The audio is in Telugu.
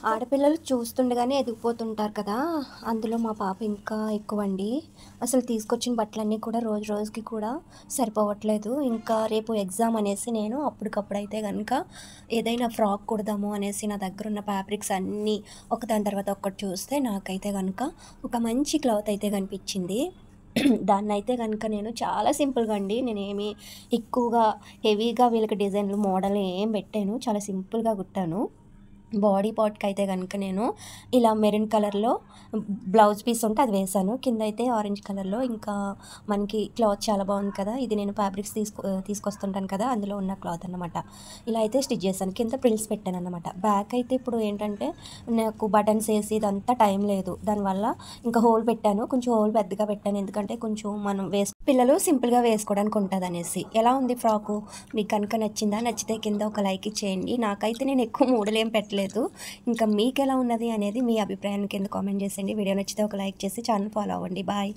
ఆడపిల్లలు చూస్తుండగానే ఎదిగిపోతుంటారు కదా! అందులో మా పాప ఇంకా ఎక్కువండి. అసలు తీసుకొచ్చిన బట్టలన్నీ కూడా రోజు రోజుకి కూడా సరిపోవట్లేదు. ఇంకా రేపు ఎగ్జామ్ అనేసి నేను అప్పటికప్పుడైతే గనక ఏదైనా ఫ్రాక్ కుడదాము అనేసి నా దగ్గరున్న ఫ్యాబ్రిక్స్ అన్నీ ఒకదాని తర్వాత ఒకటి చూస్తే నాకైతే గనక ఒక మంచి క్లాత్ అయితే కనిపించింది. దాన్నైతే గనక నేను చాలా సింపుల్‌గా అండి. నేనేమి ఎక్కువగా హెవీగా వీళ్ళకి డిజైన్‌లు మోడల్ ఏం పెట్టాను. చాలా సింపుల్‌గా కుట్టాను. బాడీ పార్ట్‌కయితే గనక నేను ఇలా మెరూన్ కలర్‌లో బ్లౌజ్ పీస్ ఉంటే అది వేశాను. కిందయితే ఆరెంజ్ కలర్‌లో ఇంకా మనకి క్లాత్ చాలా బాగుంది కదా! ఇది నేను ఫ్యాబ్రిక్స్ తీసుకొస్తుంటాను కదా! అందులో ఉన్న క్లాత్ అనమాట. ఇలా అయితే స్టిచ్ చేశాను. కింద ఫ్రిల్స్ పెట్టాననమాట. బ్యాక్ అయితే ఇప్పుడు ఏంటంటే నాకు బటన్స్ ఏసి ఇదంతా టైం లేదు. దానివల్ల ఇంకా హోల్ పెట్టాను. కొంచెం హోల్ పెద్దగా పెట్టాను. ఎందుకంటే కొంచెం మనం పిల్లలు సింపుల్‌గా వేసుకోవడానికి ఉంటదనేసి. ఎలా ఉంది ఫ్రాకు? మీకు కనుక నచ్చిందా? నచ్చితే కింద ఒక లైక్ ఇచ్చేయండి. నాకైతే నేను ఎక్కువ మోడలేం పెట్టలేదు. ఇంకా మీకెలా ఉన్నది అనేది మీ అభిప్రాయాన్ని కింద కామెంట్ చేసేయండి. వీడియో నచ్చితే ఒక లైక్ చేసి ఛానల్ ఫాలో అవ్వండి. బాయ్.